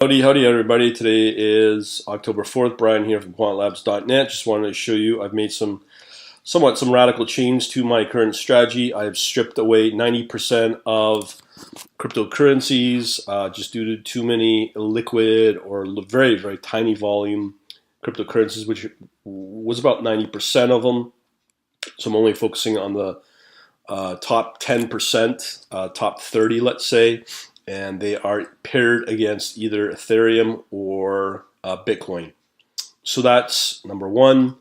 Howdy everybody. Today is October 4th. Brian here from quantlabs.net. Just wanted to show you I've made some radical change to my current strategy. I've stripped away 90% of cryptocurrencies just due to too many liquid or very tiny volume cryptocurrencies, which was about 90% of them. So I'm only focusing on the top 10%, top 30, let's say, and they are paired against either Ethereum or Bitcoin. So that's number one.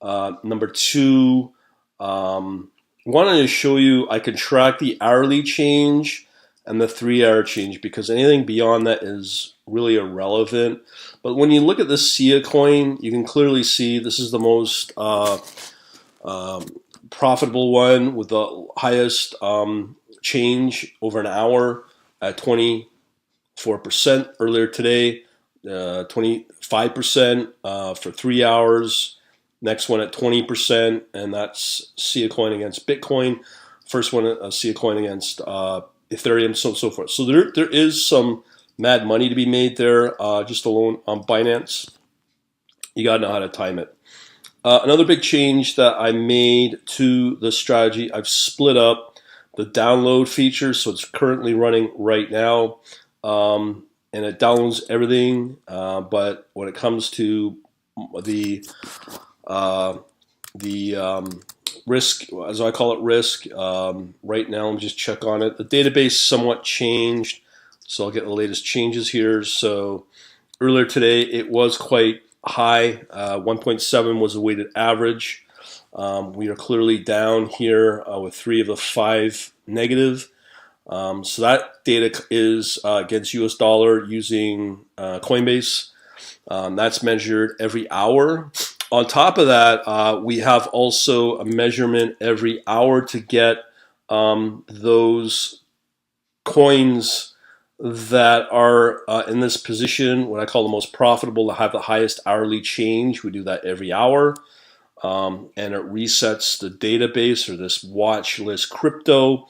Number two, wanted to show you I can track the hourly change and the 3-hour change because anything beyond that is really irrelevant. But when you look at this SIA coin, you can clearly see this is the most profitable one with the highest change over an hour at 24%. Earlier today, 25% for 3 hours. Next one at 20%, and that's SIA coin against Bitcoin. First one, SIA coin against Ethereum, so on and so forth. So there is some mad money to be made there just alone on Binance. You got to know how to time it. Another big change that I made to the strategy, I've split up the download feature, so it's currently running right now, and it downloads everything, but when it comes to the risk, as I call it, risk, right now, let me just check on it. The database somewhat changed, so I'll get the latest changes here. So earlier today, it was quite high. 1.7 was the weighted average. We are clearly down here with 3 of the 5 negative. So that data is against US dollar using Coinbase. That's measured every hour. On top of that, we have also a measurement every hour to get those coins that are in this position, what I call the most profitable, to have the highest hourly change. We do that every hour, and it resets the database or this watch list crypto.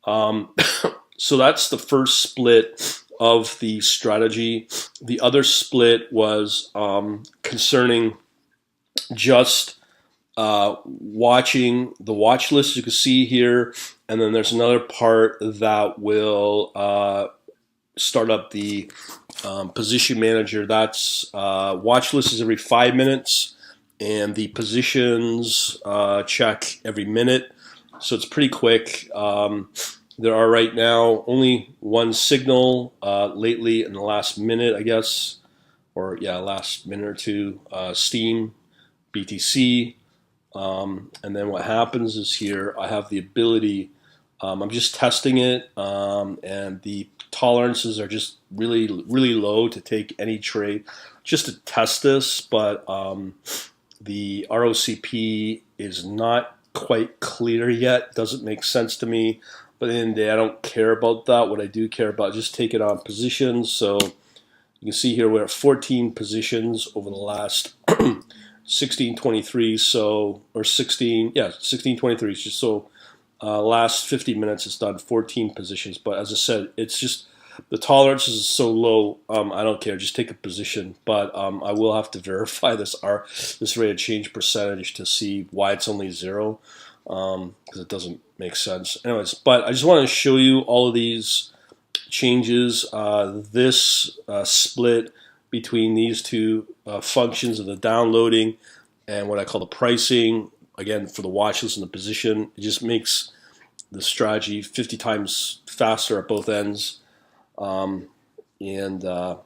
So that's the first split of the strategy. The other split was concerning just watching the watch list, you can see here, and then there's another part that will start up the position manager. That's watch list is every 5 minutes, and the positions check every minute. So it's pretty quick. There are right now only one signal lately in the last minute, I guess, or yeah, last minute or two, Steem, BTC. And then what happens is here I have the ability, I'm just testing it, and the tolerances are just really low to take any trade just to test this, but the ROCP is not quite clear yet. Doesn't make sense to me, but at the end of the day, I don't care about that. What I do care about, just take it on positions. So you can see here we're at 14 positions over the last 1623, so, or 1623, so last 50 minutes it's done 14 positions. But as I said, it's just the tolerance is so low, I don't care, just take a position. But I will have to verify this rate of change percentage to see why it's only 0, because it doesn't make sense. Anyways, but I just want to show you all of these changes. This split between these two functions of the downloading and what I call the pricing, again, for the watch list and the position, it just makes the strategy 50 times faster at both ends. Yeah,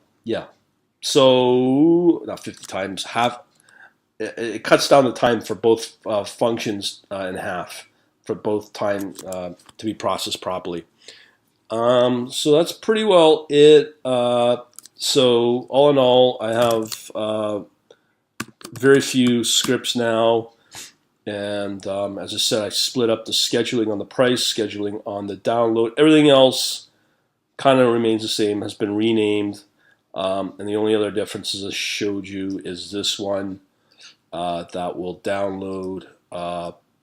so not 50 times, half. It cuts down the time for both functions in half, for both time to be processed properly. So that's pretty well it. So all in all, I have very few scripts now, and as I said, I split up the scheduling on the price, scheduling on the download. Everything else kind of remains the same, has been renamed, and the only other differences I showed you is this one that will download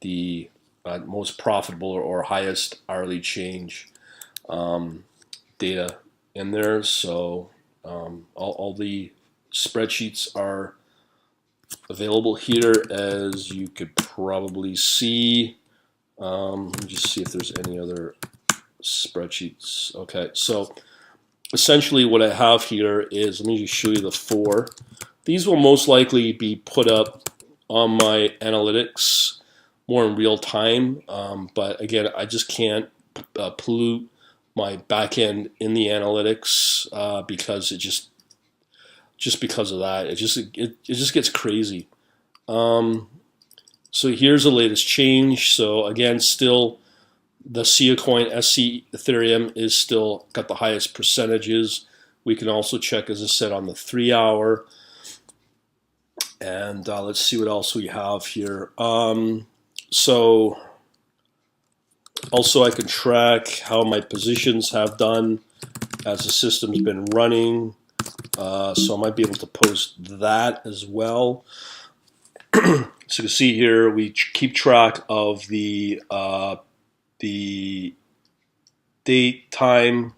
the most profitable or highest hourly change data in there. So All the spreadsheets are available here, as you could probably see. Let me just see if there's any other spreadsheets. Okay, so essentially what I have here is, let me just show you the 4. These will most likely be put up on my analytics more in real time, but again, I just can't pollute my backend in the analytics because it just because of that, it just gets crazy. So here's the latest change. So again, still the SIA coin SC Ethereum is still got the highest percentages. We can also check, as I said, on the 3-hour. And let's see what else we have here. So also I can track how my positions have done as the system's been running. So I might be able to post that as well. So you can see here we keep track of the date, time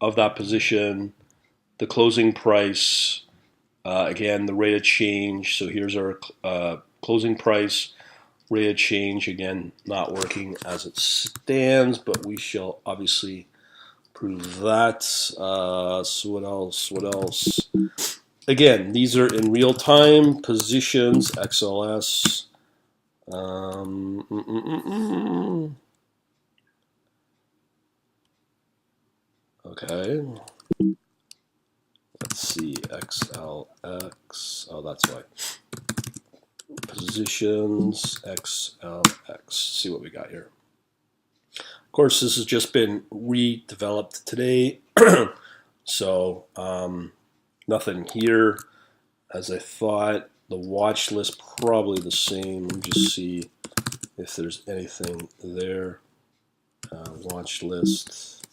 of that position, the closing price, again the rate of change. So here's our closing price, rate of change. Again, not working as it stands, but we shall obviously prove that. So what else? What else? Again, these are in real time. Positions, XLS. Okay. Let's see, XLX. Oh, that's why. Positions, XLX. See what we got here. Of course, this has just been redeveloped today. So, nothing here as I thought. The watch list probably the same. Let me just see if there's anything there. Watch list.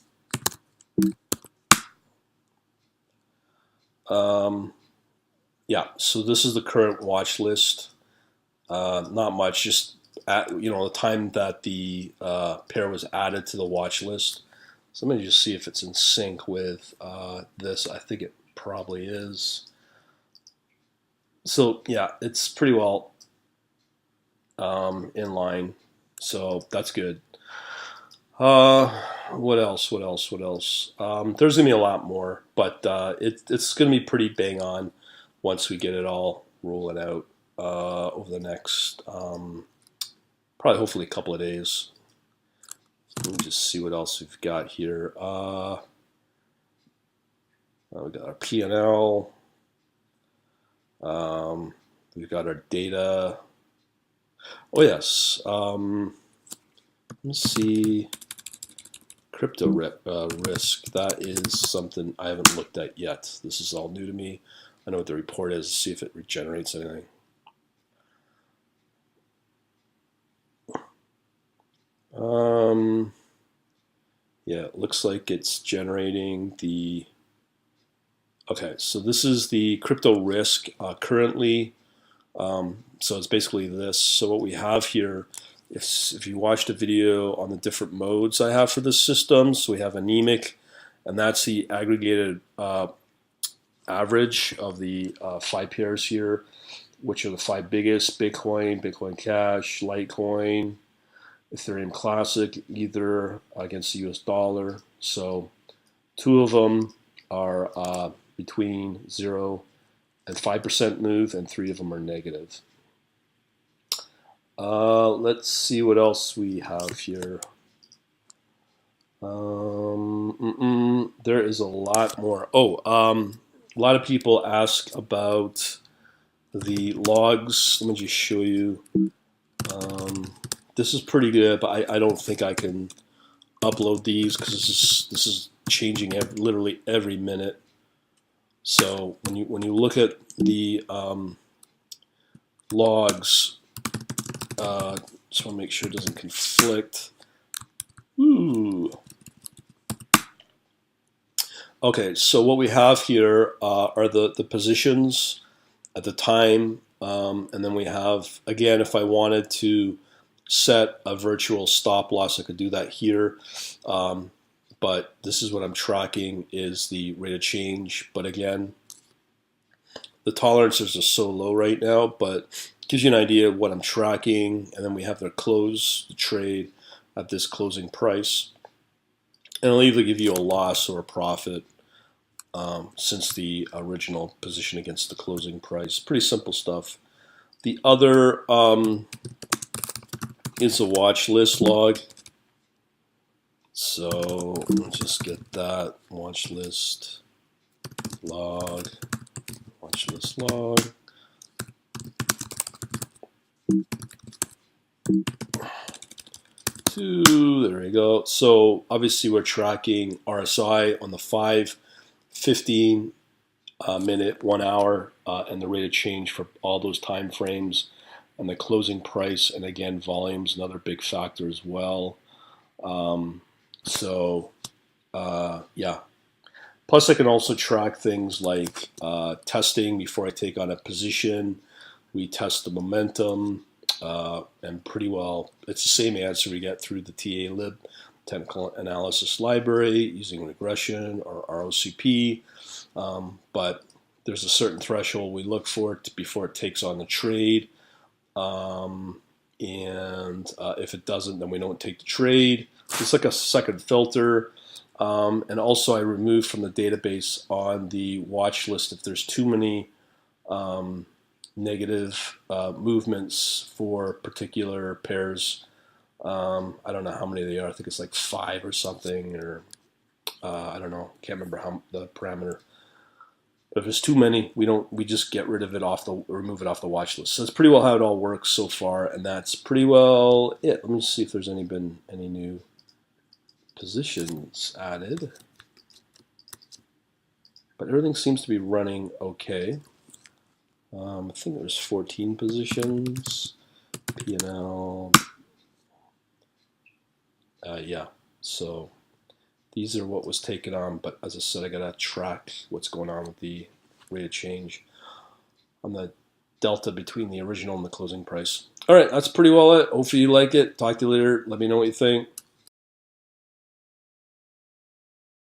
Yeah, so this is the current watch list. Not much, just at, the time that the pair was added to the watch list. So let me just see if it's in sync with this. I think it probably is. So yeah, it's pretty well in line. So that's good. What else? What else? What else? There's gonna be a lot more, but it's gonna be pretty bang on once we get it all rolling out over the next probably hopefully a couple of days. Let me just see what else we've got here. We got our P&L. We've got our data. Oh yes. Let's see. Crypto risk. That is something I haven't looked at yet. This is all new to me. I know what the report is. See if it regenerates anything. Yeah, it looks like it's generating the. Okay, so this is the crypto risk currently. So it's basically this. So what we have here, if you watched a video on the different modes I have for this system, so we have anemic, and that's the aggregated average of the 5 pairs here, which are the 5 biggest: Bitcoin, Bitcoin Cash, Litecoin, Ethereum Classic, Ether against the US dollar. So 2 of them are between 0 and 5% move, and 3 of them are negative. Let's see what else we have here. There is a lot more. A lot of people ask about the logs. Let me just show you. This is pretty good, but I don't think I can upload these because this is changing literally every minute. So when you look at the logs, just want to make sure it doesn't conflict. Ooh. Okay, so what we have here are the positions at the time, and then we have, again, if I wanted to set a virtual stop loss, I could do that here. But but this is what I'm tracking is the rate of change. But again, the tolerances are so low right now, but it gives you an idea of what I'm tracking. And then we have the close the trade at this closing price. And it'll either give you a loss or a profit since the original position against the closing price. Pretty simple stuff. The other is a watch list log. So let's just get that watch list log, watch list log. There we go. So obviously we're tracking RSI on the 5, 15 minute, 1 hour, and the rate of change for all those time frames, and the closing price, and again volume's another big factor as well. Yeah. Plus I can also track things like testing before I take on a position. We test the momentum, and pretty well it's the same answer we get through the TA-lib technical analysis library using regression or ROCP, but there's a certain threshold we look for before it takes on the trade, and if it doesn't, then we don't take the trade. It's like a second filter. And also I remove from the database on the watch list if there's too many negative movements for particular pairs. I don't know how many they are. I think it's like 5 or something, or I don't know. Can't remember how the parameter. But if there's too many, we just get rid of it remove it off the watch list. So that's pretty well how it all works so far, and that's pretty well it. Let me see if there's been any new positions added. But everything seems to be running okay. I think there's 14 positions. P&L. Yeah, so these are what was taken on, but as I said, I gotta track what's going on with the rate of change on the delta between the original and the closing price. All right, that's pretty well it. Hopefully you like it. Talk to you later. Let me know what you think.